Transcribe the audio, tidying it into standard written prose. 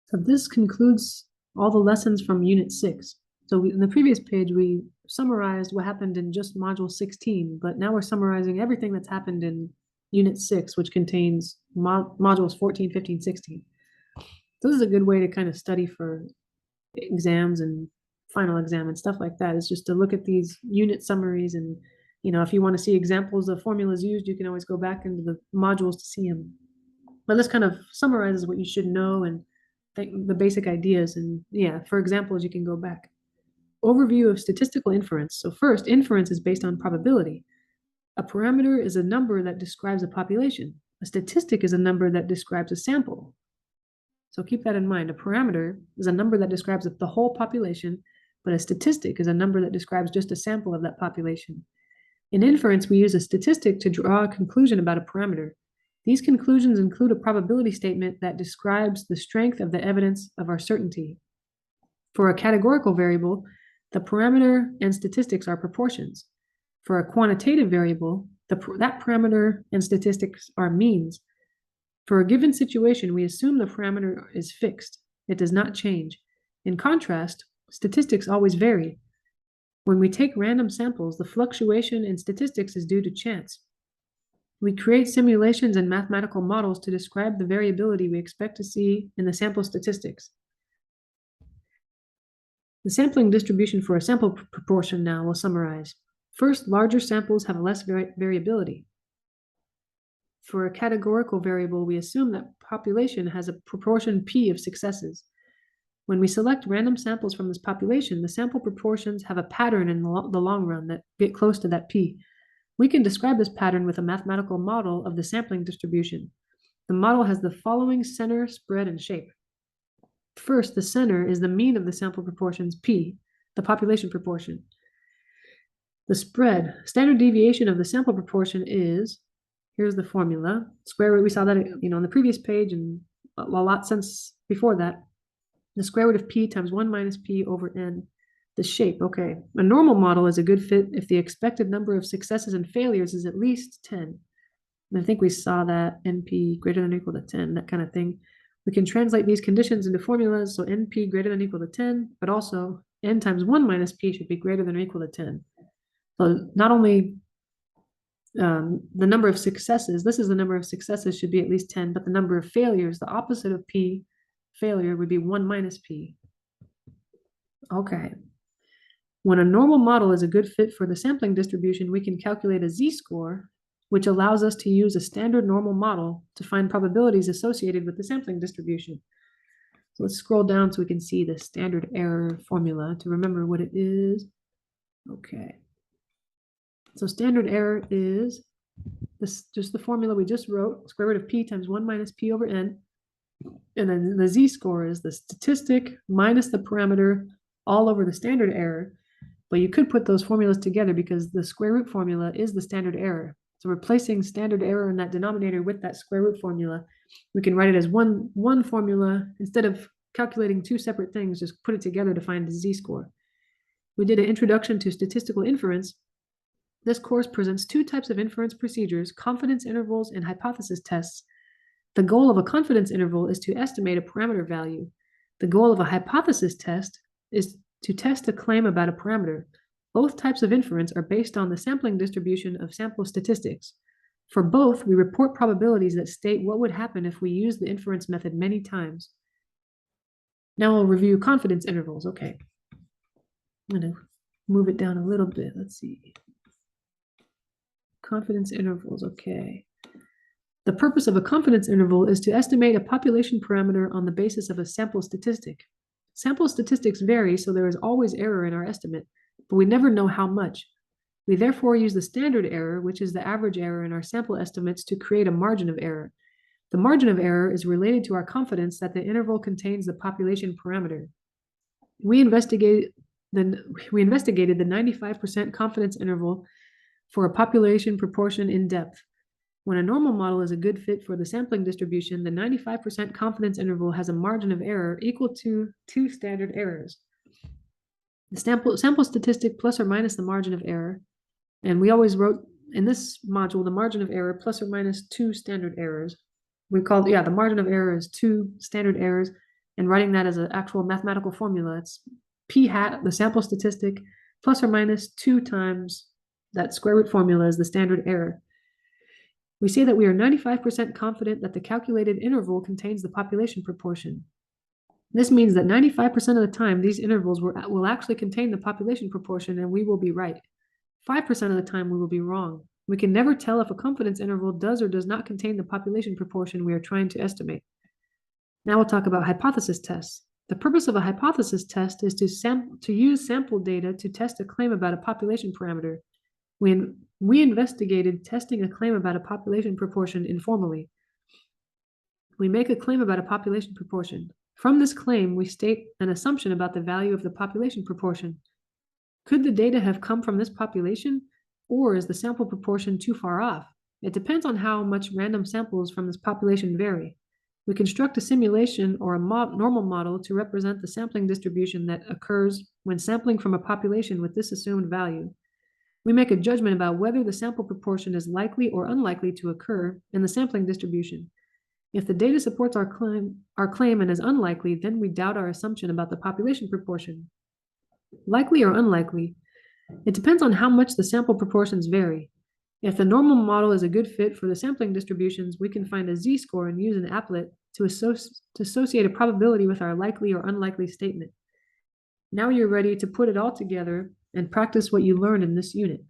So this concludes all the lessons from Unit 6. So in the previous page, we summarized what happened in just Module 16, but now we're summarizing everything that's happened in Unit 6, which contains Modules 14, 15, 16. So this is a good way to kind of study for exams and final exam and stuff like that, is just to look at these unit summaries. And, if you want to see examples of formulas used, you can always go back into the modules to see them. But this kind of summarizes what you should know and the basic ideas. And yeah, for examples, you can go back. Overview of statistical inference. So first, inference is based on probability. A parameter is a number that describes a population. A statistic is a number that describes a sample. So keep that in mind. A parameter is a number that describes the whole population, but a statistic is a number that describes just a sample of that population. In inference, we use a statistic to draw a conclusion about a parameter. These conclusions include a probability statement that describes the strength of the evidence of our certainty. For a categorical variable, the parameter and statistics are proportions. For a quantitative variable, that parameter and statistics are means. For a given situation, we assume the parameter is fixed. It does not change. In contrast, statistics always vary. When we take random samples, the fluctuation in statistics is due to chance. We create simulations and mathematical models to describe the variability we expect to see in the sample statistics. The sampling distribution for a sample proportion now we'll summarize. First, larger samples have less variability. For a categorical variable, we assume that population has a proportion P of successes. When we select random samples from this population, the sample proportions have a pattern in the long run that get close to that P. We can describe this pattern with a mathematical model of the sampling distribution. The model has the following center, spread, and shape. First, the center is the mean of the sample proportions P, the population proportion. The spread, standard deviation of the sample proportion is, here's the formula, square root, we saw that on the previous page and a lot since before that. The square root of P times 1 minus P over N. The shape, okay. A normal model is a good fit if the expected number of successes and failures is at least 10. And I think we saw that NP greater than or equal to 10, that kind of thing. We can translate these conditions into formulas, so NP greater than or equal to 10, but also N times 1 minus P should be greater than or equal to 10. So not only the number of successes, this is the number of successes should be at least 10, but the number of failures, the opposite of P, failure, would be 1 minus P. Okay. When a normal model is a good fit for the sampling distribution, we can calculate a z-score, which allows us to use a standard normal model to find probabilities associated with the sampling distribution. So let's scroll down so we can see the standard error formula to remember what it is. Okay. So standard error is just the formula we just wrote, square root of P times 1 minus P over N. And then the z-score is the statistic minus the parameter all over the standard error. But you could put those formulas together because the square root formula is the standard error. So replacing standard error in that denominator with that square root formula, we can write it as one formula. Instead of calculating two separate things, just put it together to find the z-score. We did an introduction to statistical inference. This course presents two types of inference procedures, confidence intervals and hypothesis tests. The goal of a confidence interval is to estimate a parameter value. The goal of a hypothesis test is to test a claim about a parameter. Both types of inference are based on the sampling distribution of sample statistics. For both, we report probabilities that state what would happen if we use the inference method many times. Now we'll review confidence intervals. Okay. I'm going to move it down a little bit. Let's see. Confidence intervals. Okay. The purpose of a confidence interval is to estimate a population parameter on the basis of a sample statistic. Sample statistics vary, so there is always error in our estimate, but we never know how much. We therefore use the standard error, which is the average error in our sample estimates, to create a margin of error. The margin of error is related to our confidence that the interval contains the population parameter. We investigated the 95% confidence interval for a population proportion in depth. When a normal model is a good fit for the sampling distribution, the 95% confidence interval has a margin of error equal to 2 standard errors. The sample statistic plus or minus the margin of error. And we always wrote in this module the margin of error plus or minus 2 standard errors. We called, the margin of error is 2 standard errors. and writing that as an actual mathematical formula. It's p hat, the sample statistic, plus or minus 2 times that square root formula is the standard error. We say that we are 95% confident that the calculated interval contains the population proportion. This means that 95% of the time, these intervals will actually contain the population proportion and we will be right. 5% of the time, we will be wrong. We can never tell if a confidence interval does or does not contain the population proportion we are trying to estimate. Now we'll talk about hypothesis tests. The purpose of a hypothesis test is to use sample data to test a claim about a population parameter. We investigated testing a claim about a population proportion informally. We make a claim about a population proportion. From this claim, we state an assumption about the value of the population proportion. Could the data have come from this population, or is the sample proportion too far off? It depends on how much random samples from this population vary. We construct a simulation or a normal model to represent the sampling distribution that occurs when sampling from a population with this assumed value. We make a judgment about whether the sample proportion is likely or unlikely to occur in the sampling distribution. If the data supports our claim and is unlikely, then we doubt our assumption about the population proportion. Likely or unlikely? It depends on how much the sample proportions vary. If the normal model is a good fit for the sampling distributions, we can find a z-score and use an applet to associate a probability with our likely or unlikely statement. Now you're ready to put it all together and practice what you learned in this unit.